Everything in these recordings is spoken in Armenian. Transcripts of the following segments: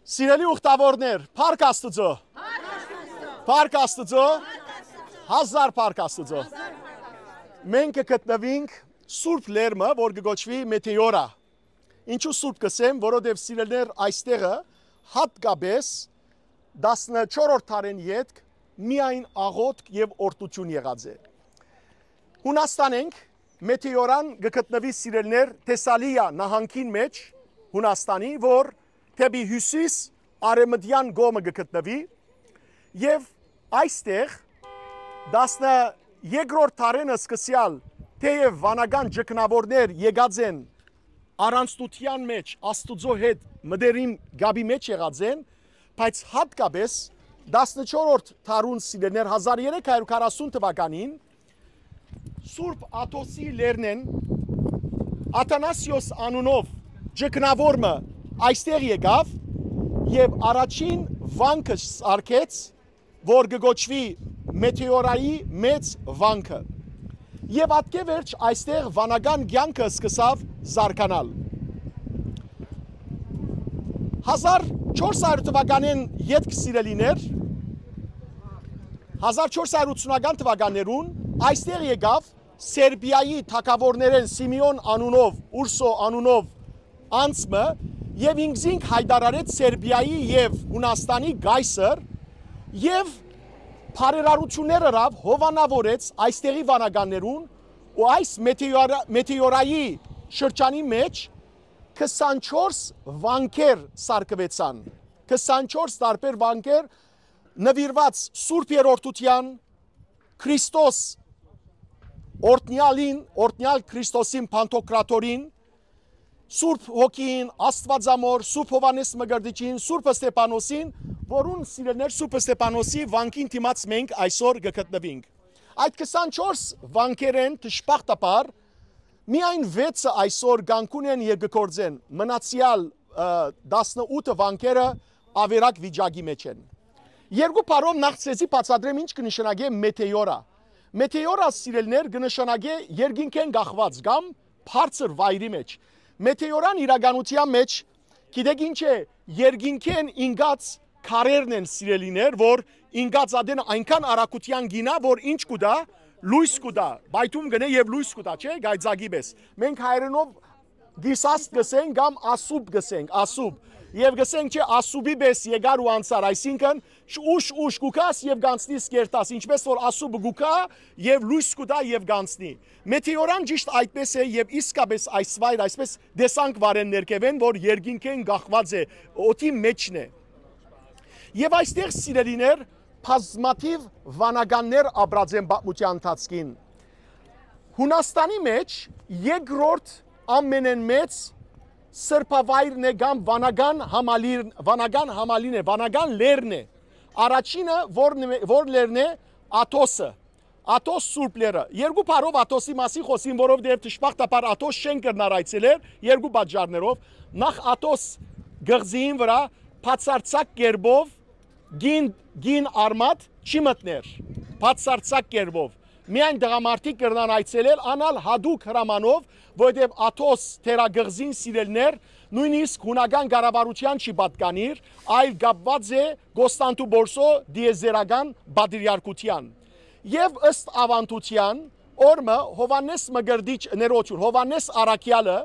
Սիրելի ուխտավորներ, Փառք Աստծո։ Փառք Աստծո։ Հազար Փառք Աստծո։ Մենք գտնվենք Սուրբ Լերմը, որ կոչվի Մետեորա։ Ինչու Սուրբ կսեմ, որովհետև սիրելիներ այստեղը հատկապես 14-րդ դարին յետք միայն աղոթք եւ օրհնություն եղած է։ Հունաստան ենք, Մետեորան գտնվի սիրելիներ Թեսալիա նահանգին մեջ Հունաստանի, որ թեպի հյուսիս արևմտյան գոմը գտնվի եւ այստեղ 12-րդ դարին սկսյալ թեև վանական ճգնավորներ եկած են առանցնության մեջ Աստուծո հետ մտերիմ գաբի մեջ եղած են, բայց հատկապես 14-րդ դարուն սիրելիներ 1340 թվականին Սուրբ Աթոսի Լերնեն Աթանասիոս անունով ճգնավորը այստեղ եկավ եւ առաջին վանքը սարքեց, որ կոչվի Մետեորայի մեծ վանքը։ Եվ ատկե վերջ այստեղ վանական կյանքը սկսավ զարգանալ։ 1400 թվականին յետք սիրելիներ 1480-ական թվականներուն այստեղ եկավ Սերբիայի թագավորներեն Սիմեոն անունով, Ուրսո անունով անցմը եւ ինքզինք հայտարարեց Սերբիայի եւ Հունաստանի գայսր եւ բարերարությունները ռավ հովանավորեց այստեղի վանականներուն ու այս Մետեորայի շրջանի մեջ 24 վանքեր սարքվեցան 24 տարբեր վանքեր նվիրված Սուրբ Երորդության Քրիստոս օրտնյալ Քրիստոսին Պանտոկրատորին Սուրբ Հոգին, Աստվածամոր, Սուրբ Հովանես Մկրտիչին, Սուրբ Ստեփանոսին, որուն սիրելիներ Սուրբ Ստեփանոսի վանքին դիմաց մենք այսօր գտնվենք։ Այդ 24 վանքերեն դժբախտաբար միայն 6-ը այսօր գանկուն են եւ գործեն, մնացյալ 18 վանքերը ավերակ վիճակի մեջ են։ Երկու բառով նախ ցեզի բացատրեմ ինչ կնշանակե Մետեորա։ Մետեորա սիրելիներ կնշանակե երկինքեն գախված կամ բարձր վայրի մեջ։ Մետեորան իրականության մեջ գիտեք ինչ է երկինքեն ինգած քարերն են սիրելիներ, որ ինգած ադեն այնքան արագության գինա, որ ինչ կուտա, լույս կուտա, բայթում գնե եւ լույս կուտա, չէ, գայծագի պես։ Մենք հայերենով դիսաստ գսենք կամ ասուբ գսենք, ասուբ։ Եվ գսենք չէ ասուբի պես եկար ու անցար, այսինքն ուշ գուկաս եւ գանցնի սկերտաս, ինչպես որ ասուբը գուկա եւ լույս կուտա եւ գանցնի։ Մետեորան ճիշտ այդպես է եւ իսկապես այս վայր այսպես դեսանք վարեն ներքևեն, որ երկինքեն գախված է, օդի մեջն է։ Եվ այստեղ սիրելիներ բազմաթիվ վանականներ ապրած են պատմության ընթացքին։ Հունաստանի մեջ երկրորդ ամենեն մեծ սրբավայրն է կամ վանական համալին է, վանական լերն է։ Առաջինը որ լերն է Աթոսը, Աթոս Սուրբ լերը։ Երկու բառով Աթոսի մասին խոսին, որովհետև դժբախտաբար Աթոս չեն կրնար այցելել երկու պատճառներով։ Նախ Աթոս գղզիին վրա բացարձակ կերպով գին արմատ չի մտներ, բացարձակ կերպով։ Միայն դղամարդիկ կրնան այցելել անալ հադուկ հրամանով, որովհետև Աթոս թերագղզին սիրելներ նույնիսկ հունական կառավարության չի պատկանիր, այլ կապված է Կոստանդնուպոլսո դիեզերական պատրիարքության։ Եվ ըստ ավանդության օրը Հովանես Մկրտիչ ներոջուր, Հովանես Արաքյալը,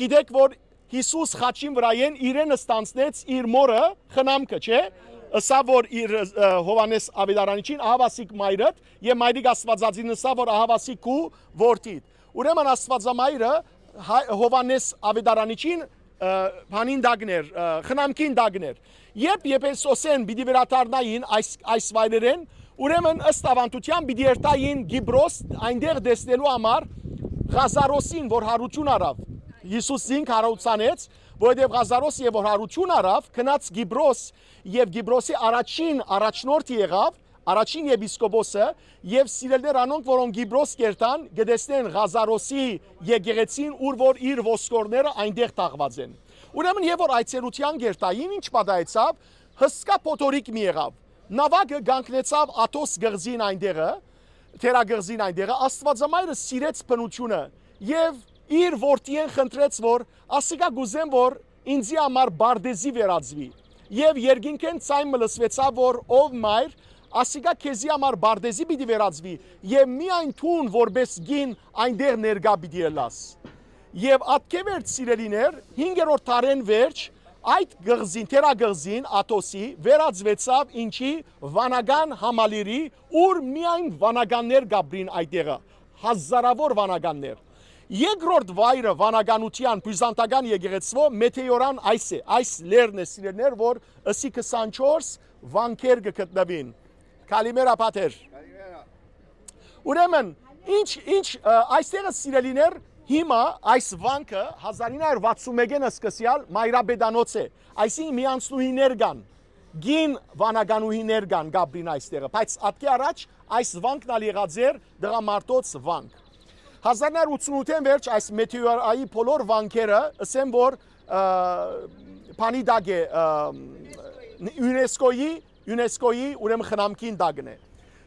գիտեք որ Հիսուս խաչին վրայեն իրեն ստանցնեց իր մորը խնամքը, չէ։ Սա որ իր Հովանես Ավետարանիչին ահավասիկ մայրդ եւ մայրիկ Աստվածածին սա որ ահավասիկ ու որդիդ։ Ուրեմն Աստվածամայրը Հովանես Ավետարանիչին հանին դագներ, խնամքին դագներ։ Երբ Եփեսոսեն պիտի վերադառնային այս վայրերեն, ուրեմն ըստ ավանդության պիտի երթային Գիբրոս այնտեղ դեսնելու համար Ղազարոսին, որ հարություն արավ։ Հիսուսին հարուցանեց, որովհետև Ղազարոս եւ որ հարություն արավ, գնաց Գիբրոս եւ Գիբրոսի առաջնորդը եղավ, առաջին եպիսկոպոսը եւ սիրելներ անոնք, որոնք Գիբրոս կերտան, գտեսնեն Ղազարոսի եկեղեցին, ուր որ իր ոսկորները այնտեղ տաղված են։ Ուրեմն եւ որ այցելության կերտային, ինչ պատահեցավ, հսկա փոթորիկ մի եղավ։ Նավակը գանկնեցավ Աթոս գղզին այնտեղը, թերագղզին այնտեղը, Աստվածամայրը սիրեց բնությունը եւ իր որդիեն խնդրեց, որ ասիկա գուզեմ, որ ինձի համար բարդեզի վերածվի։ եւ երկինքեն ցայմը լսվեցավ որ ով մայր ասիգա քեզի համար բարդեզի պիտի վերածվի եւ միայն թուն որպես գին այնտեղ ներգա պիտի ելաս եւ ատկևերտ սիրելիներ 5-րդ տարեն վերջ այդ գղզին թերագղզին Աթոսի վերածվեցավ ինչի վանական համալիրի ուր միայն վանականներ գաբրին այդտեղը հազարավոր վանականներ երկրորդ վայրը վանականության բյուզանդական եկեղեցվո մեթեորան այս լերն է սիրելիներ որ ըսի 24 վանքեր գտնվին Կալիմերա պատեր Ուրեմն ինչ այստեղը սիրելիներ հիմա այս վանքը 1961-ին սկսյալ մայրաբեդանոց է այսինքն միանցնուհիներ կան գին վանականուհիներ կան գաբրին այստեղը բայց ատկի առաջ այս վանքն ալ եղած էր դղամարտոց վանք 1988-ին վերջ այս մեթեորայի բոլոր վանքերը ասեմ որ փանիդագ է ՅՈՒՆԵՍԿՕ-ի ուրեմն խնամքին դագն է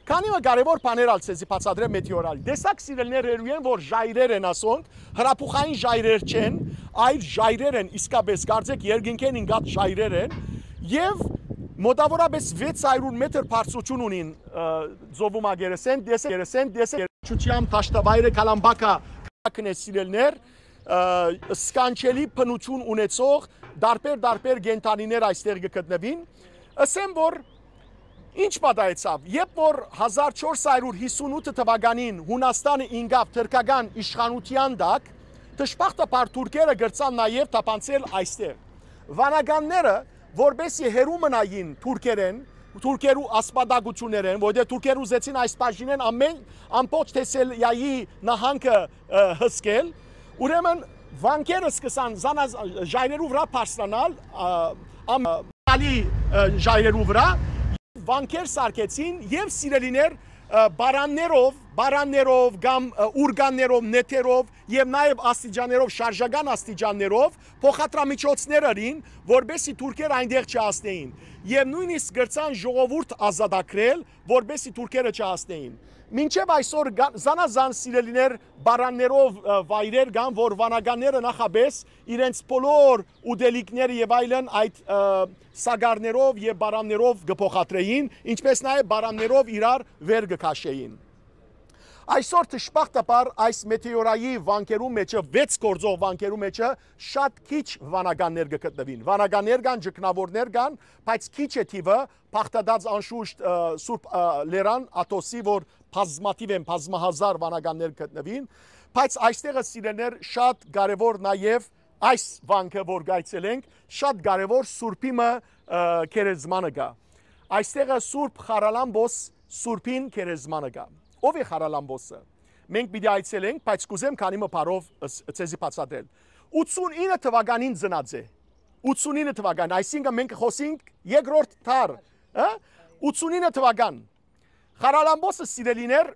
Քանի որ կարևոր բաներ ալ ցեզի բացատրեմ մեթեորալ դեսակ սիրելներ երևեն որ ժայրեր են ասոնք հրափուխային ժայրեր չեն այլ ժայրեր են իսկապես կարծեք երկինքեն ինգած ժայրեր են եւ մոտավորապես 600 մետր բարձրություն ունին ծովում ագերեսեն դեսչությամբ տաշտավայրը կալամբակա քնե սիրելներ սկանչելի փնություն ունեցող դարբեր գենտանիներ այստեղ գտնվին ասեմ որ Ինչ պատահեցավ, երբ որ 1458 թվականին Հունաստանը ինգավ թրքական իշխանության դակ, թշպախտապար թուրքերը գրծան նաև թափանցել այստեղ։ Վանականները, որբեսի հերու մնային թուրքերու ասպատակություններեն, որտեղ թուրքերը ուզեցին այս բաժինեն ամբողջ Թեսելիայի նահանգը հսկել, ուրեմն վանքերը սկսան ժայրերու վրա բարձրանալ, ժայրերու վրա Վանքեր սարքեցին եւ սիրելիներ բարաններով կամ ուրգաններով, նեթերով եւ նաեւ աստիճաներով, շարժական աստիճաններով փոխադրամիջոցներ արին, որբեսի թուրքերը այնտեղ չհասնեին եւ նույնիսկ գրծան ժողովուրդ ազատագրել, որբեսի թուրքերը չհասնեին Մինչև այսօր զանազան սիրելիներ բարաններով վայրեր կան, որ վանականները նախապես իրենց բոլոր ուտելիքները եւ այլն այդ սագարներով եւ բարաններով կփոխադրեին, ինչպես նաեւ բարաններով իրար վեր կքաշեին։ Այսօր թշպախտապար այս մեթեորայի վանքերու մեջը 6 գործող վանքերու մեջը շատ քիչ վանականներ կգտնվին։ Վանականներ կան, ջկնավորներ կան, բայց քիչ է թիվը փախտած անշուշտ Սուրբ Լերան Աթոսի, որ բազմաթիվ են, բազմահազար վանականներ գտնվին, բայց այստեղը սիրելներ շատ կարևոր նաև այս վանքը, որ գայցել ենք, շատ կարևոր Սուրբիմը քերեզմանը կա։ Այստեղը Սուրբ Խարալամբոս Սուրբին քերեզմանը կա։ Ով է Խարալամբոսը։ Մենք պիտի այցելենք, բայց կուզեմ քանի մփարով ցեզի բացատրել։ 89 թվականին ծնած է։ 89 թվական, այսինքն մենք խոսենք երկրորդ դար, 89 թվական։ Խարալամբոսը սիրելիներ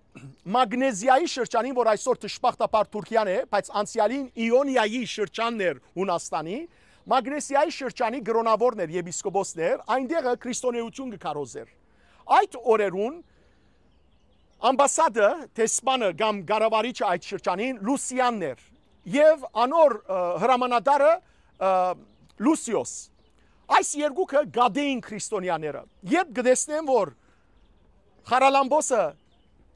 մագնեզիայի շրջանին, որ այսօր թշպախտապար Թուրքիան է, բայց անցյալին Իոնիայի շրջանն էր Հունաստանի, մագնեզիայի շրջանի գրոնավորներ, եպիսկոպոսներ, այնտեղը քրիստոնեություն կկարոզեր։ Այդ օրերուն ամբասադը, տեսփանը կամ գարավարիչը այդ շրջանին Լուսիանն էր եւ անոր հրամանատարը Լուսիոս։ Այս երկուքը գադեին քրիստոնյաները։ Երբ գտեսնեն, որ Խարալամբոսը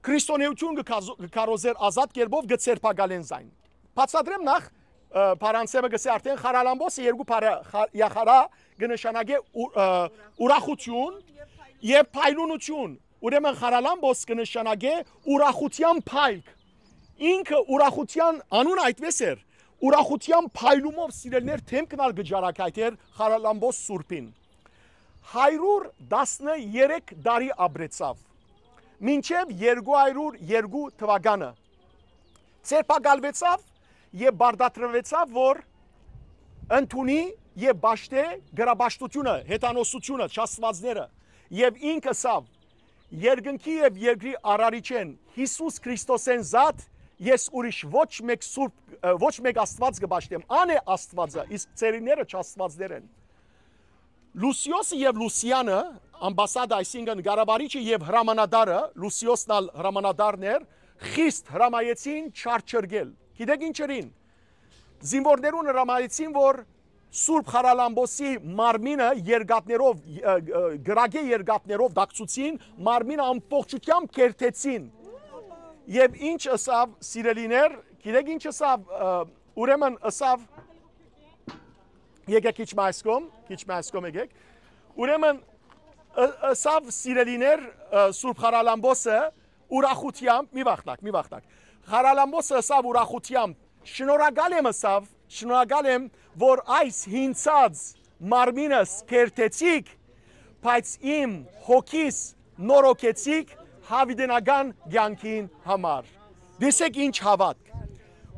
քրիստոնեություն կկարոզեր ազատ կերպով գցերպակալեն զայն։ Բացատրեմ նախ Փարանսեմը գսե արդեն Խարալամբոսը երկու յախարա կնշանակե ուրախություն եւ փայլունություն։ Ուրեմն Խարալամբոս կնշանակե ուրախության փայլք։ Ինքը ուրախության անունը այդպես էր։ Ուրախության փայլումով սիրելներ թեմքնալ գճարակայթեր Խարալամբոս Սուրբին։ 113 տարի ապրեցավ։ Մինչև 202 թվականը ցերպակալվեցավ եւ բարդատրվեցավ, որ ընդունի եւ բաշտե գրաբաշտությունը, հետանոսությունը, չաստվածները եւ ինքը սավ երկնքի եւ երկրի արարիչեն Հիսուս Քրիստոսեն զատ ես ուրիշ ոչ մեկ սուրբ ոչ մեկ աստված կբաշտեմ, ան է աստվածը, իսկ ծերիները չաստվածներ են։ Լուսիոսը եւ Լուսիանը, ամբասադը, այսինքն գարավարիչը եւ հրամանատարը, Լուսիոսն ալ հրամանատարն էր, խիստ հրամայեցին չարչրգել։ Գիտեք ինչերին։ Զինվորներուն հրամայեցին, որ Սուրբ Խարալամբոսի մարմինը երկաթներով, գրագե երկաթներով դակցուցին, մարմինը ամբողջությամբ կերտեցին։ Եվ ինչ ըսավ սիրելիներ, գիտեք ինչ ըսավ, ուրեմն ըսավ, եկեք քիչ մայսկոմ եկեք, ուրեմն ըսավ սիրելիներ Սուրբ Խարալամբոսը ուրախությամբ, մի վախտակ, Խարալամբոսը ըսավ ուրախությամբ, շնորհակալ եմ ըսավ, շնորհակալ եմ, որ այս հինցած մարմինս կերտեցիք, բայց իմ հոգիս նորոգեցիք հավիտենական կյանքին համար։ Դեսեք ինչ հավատք։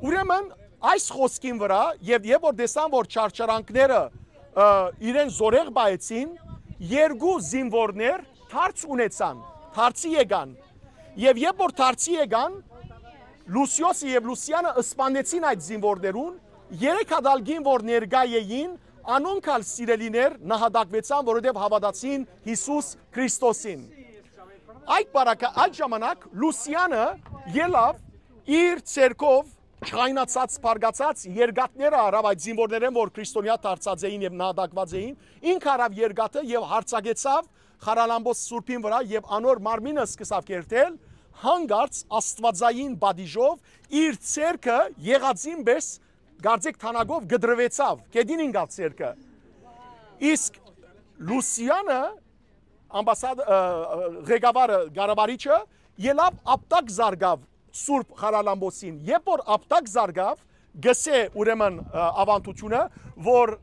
Ուրեմն այս խոսքին վրա եւ որ տեսան, որ չարչարանքները իրեն զորեղ բայեցին, երկու զինվորներ թարց ունեցան, թարցի եկան։ Եվ որ թարցի եկան, Լուսիոսը եւ Լուսիանը սպանեցին այդ զինվորներուն, 3 հադալգին որ ներկա էին, անոնքալ սիրելիներ նահատակվեցան, որովհետև հավատացին Հիսուս Քրիստոսին։ Այդ ժամանակ Լուսիանը ելավ իր ցերկով չայնացած, բարգացած երկաթները արավ այդ զինվորներեն, որ քրիստոնյա դարձած էին եւ նահատակված էին, ինք արավ երկաթը եւ հարցակեցավ Խարալամբոս Սուրբին վրա եւ անոր մարմինը սկսավ կերտել, հանգարց աստվածային բադիժով իր ցերկը եղածին պես գարձեք թանագով գդրվեցավ, կեդին ինգալ ցերկը։ Իսկ Լուսիանը ղեկավարը գարավարիչը ելավ ապտակ զարգավ Սուրբ Խարալամբոսին, երբ որ ապտակ զարգավ, գսե ուրեմն ավանդությունը, որ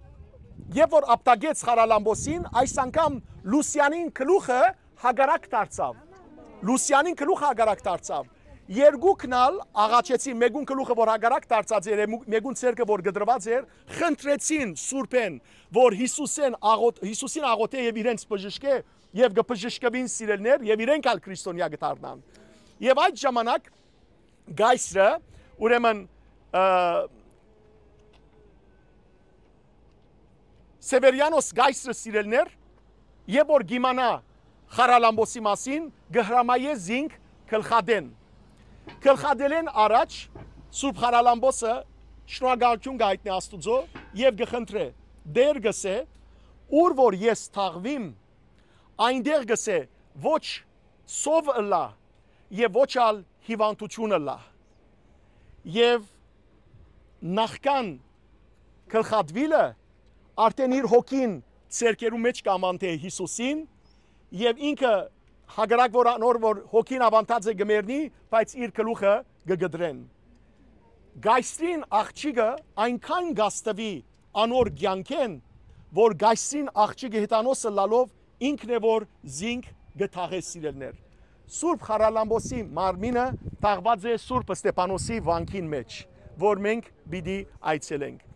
երբ որ ապտակեց Խարալամբոսին, այս անգամ Լուսիանին գլուխը հագարակ դարձավ։ Լուսիանին գլուխը հագարակ դարձավ։ Երկուքնալ աղաչեցին, մեկուն գլուխը որ հագարակ դարձած էր, մեկուն ցերկը որ գդրված էր, խնդրեցին Սուրբեն, որ Հիսուսին աղոթե եւ իրենց բժշկե եւ գբժշկվին սիրելներ եւ իրենք ալ քրիստոնյա գտարնան։ Եվ այդ ժամանակ գայսրը ուրեմն Սևերյանոս գայսրը սիրելներ եւ որ գիմանա Խարալամբոսի մասին գհրամայե զինք գլխադեն գլխադելեն առաջ Սուրբ Խարալամբոսը շնորհակալություն գայտնի Աստուծո եւ գխնդրե դեր գսե ուր որ ես թաղվիմ այնտեղ գսե ոչ սով ըլա եւ ոչ ալ հիվանդություն ըլա եւ նախքան գլխադվիլը արդեն իր հոգին ցերկերու մեջ կամանթե Հիսուսին եւ ինքը հագարակ որ անոր որ հոգին ավանտած է գմերնի, բայց իր գլուխը գգդրեն։ Գայսրին աղջիկը այնքան գաստվի անոր ցանկեն, որ գայսրին աղջիկը հետանոսը լալով ինքն է որ զինք գթաղե սիրելներ։ Սուրբ Խարալամբոսի մարմինը թաղված է Սուրբ Ստեփանոսի վանքին մեջ, որ մենք պիտի այցելենք։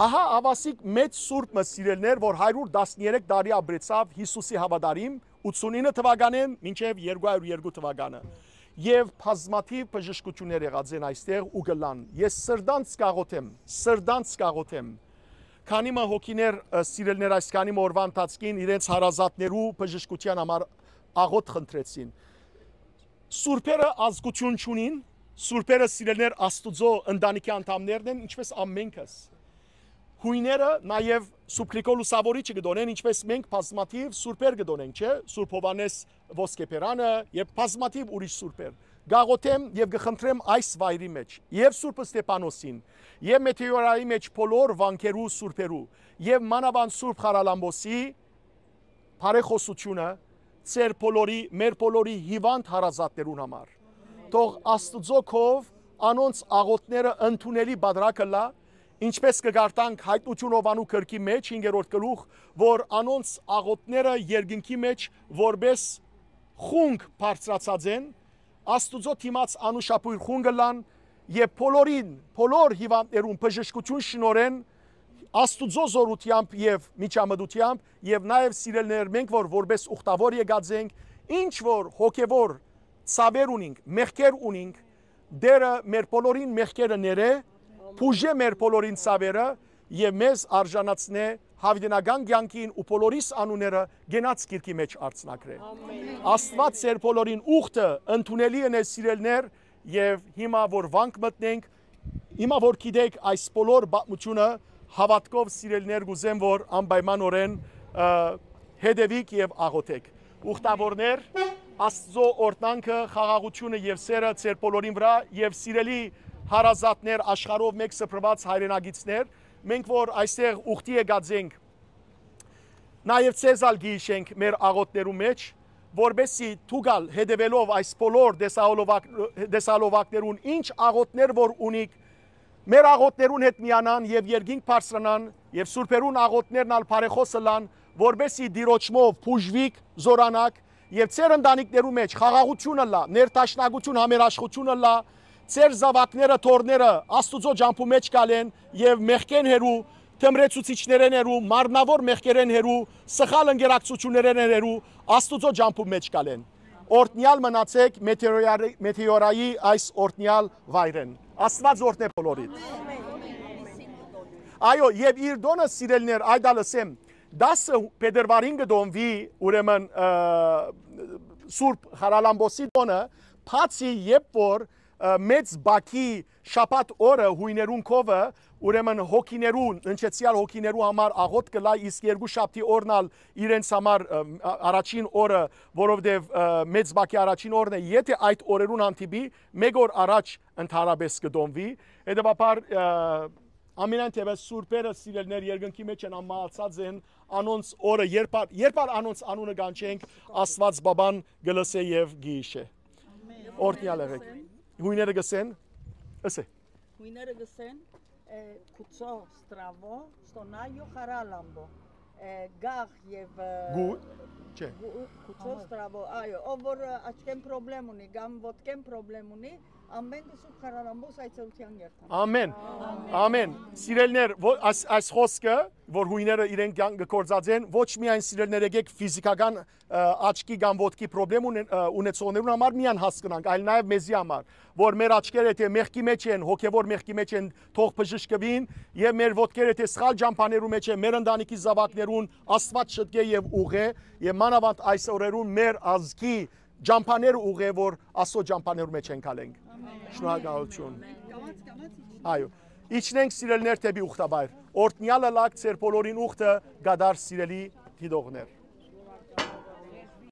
Ահա ավասիկ մեծ Սուրբ սիրելներ, որ 113 տարի ապրեցավ Հիսուսի հավատարիմ 89 թվականին մինչև 202 թվականը եւ բազմաթիվ բժշկություններ եղած են այստեղ ու գլան։ Ես սրդանց կաղոթեմ քանի մը հոգիներ սիրելներ այս քանի օրվա ընթացքին իրենց հարազատներու բժշկության համար աղոթ խնդրեցին։ Սուրբերը ազգություն չունին, սուրբերը սիրելներ Աստուծո ընտանիքի անդամներն են, ինչպես ամենքս։ Հույները նաև Սուպլիկո լուսավորիչը գդոնեն, ինչպես մենք բազմաթիվ սուրբեր գդոնենք, չէ՞, Սուրբ Հովանես Ոսկեփերանը եւ բազմաթիվ ուրիշ սուրբեր։ Գաղոթեմ եւ գխնդրեմ այս վայրի մեջ եւ Սուրբ Ստեփանոսին եւ Մեթեորայի մեջ բոլոր վանքերու սուրբերու եւ մանավանդ Սուրբ Խարալամբոսի բարեխոսությունը ծեր բոլորի մեր բոլորի հիվանդ հարազատներուն համար։ Թող Աստուծո քով անոնց աղոթները ընդունելի բادرակը լա, ինչպես կգարտանք հայտնություն ովանու քրքի մեջ 5-րդ գլուխ, որ անոնց աղոթները երկնքի մեջ որպես խունգ բարձրացած են, Աստուծո թիմած անուշապույր խունգը լան եւ բոլոր հիվանդներուն բժշկություն շնորեն Աստուծո զորությամբ եւ միջամտությամբ եւ նաեւ սիրելներ մենք որ որպես ուխտավոր եկած ենք, ինչ որ հոգեվոր ցավեր ունենք, մեղքեր ունենք, դերը մեր բոլորին մեղքերը ները Փուժե մեր բոլորին ցավերը եւ մեզ արժանացնե հավիտենական կյանքին ու բոլորիս անունները գենաց գիրքի մեջ արցնակրե։ Աստված ծեր բոլորին ուխտը ընդունելի է սիրելներ եւ հիմա որ վանք մտնենք, հիմա որ գիտեք այս բոլոր բացմությունը հավատքով սիրելիներ գուզեմ, որ անպայմանորեն հետևիկ եւ աղոթեք։ Ուխտավորներ, Աստծո օրհնանքը, խաղաղությունը եւ սերը ձեր բոլորին վրա եւ սիրելի հարազատներ, աշխարհով մեկ սփռված հայրենագիցներ, մենք որ այստեղ ուխտի եկած ենք, նաեւ ցեզալ գիշենք մեր աղոթներու մեջ, որբեսի թուգալ հետևելով այս բոլոր դեսալովակներուն ինչ աղոթներ որ ունիք, մեր աղոթներուն հետ միանան եւ երկինք բարձրանան եւ սուրբերուն աղոթներն ալ բարեխոսը լան, որբեսի դիրոճմով փուժվիկ զորանակ եւ ծեր ընտանիքներու մեջ խաղաղությունը լա, ներտաշնակություն, համերաշխությունը լա, ծեր զավակները, թորները Աստուծո ջամփու մեջ գալեն եւ մեղքեն հերու, թմրեցուցիչներեն հերու, մարմնավոր մեղքերեն հերու, սխալ ընկերակցություններեն հերու Աստուծո ջամփու մեջ գալեն։ Օրտնյալ մնացեք մեթեորայի այս օրտնյալ վայրեն։ Աստված օրհնե բոլորիդ։ Այո, եւ իր դոնը սիրելներ, այդա լսեմ, 10 փետրվարին կդոնվի ուրեմն Սուրբ Խարալամբոսի տոնը, բացի երբ որ մեծ Բաքի շաբաթ օրը հույներուն կովը ուրեմն հոգիներուն, ընչեցյալ հոգիներու համար աղոթ կլա, իսկ երկու շաբթի օրն ալ իրենց համար առաջին օրը, որովհետև մեծ Բաքի առաջին օրն է, եթե այդ օրերուն հանդիպի, մեկ օր առաջ ընդհանրապես կդոնվի, հետևաբար ամենայն թեպս սուրբերը սիրելներ երկնքի մեջ են ամալացած են անոնց օրը երբ անոնց անունը կանչենք Աստված բաբան գլսե եւ գիշե օրտնյալ եղեք հույները գսեն ասե հույները գսեն կուցո ստրավո ստոնայո խարալամբո գաղ եւ գու չէ կուցո ստրավո այո ով որ աչքեն պրոբլեմ ունի կամ ոտքեն պրոբլեմ ունի ամեն դասու խարալամբոս այցելության երթան ամեն ամեն սիրելներ այս խոսքը որ հույները իրենք գործածեն ոչ միայն սիրելներ եկեք ֆիզիկական աչքի կամ ոտքի պրոբլեմ ունեցողներուն համար միան հասկանանք այլ նաև մեզի համար որ մեր աչքերը թե մեղքի մեջ են հոգևոր մեղքի մեջ են թող բժշկվին եւ մեր ոտքերը թե սխալ ջամփաներու մեջ են մեր ընտանիքի զավակներուն Աստված շտկե եւ ուղե եւ մանավանդ այս օրերուն մեր ազգի ջամփաները ուղե որ Աստծո ջամփաներու մեջ են գալենք շնորհակալություն այո իջնենք սիրելներ թեպի ուխտաբայր օրտնյալը լակ ծեր բոլորին ուխտը գադար սիրելի դիդողներ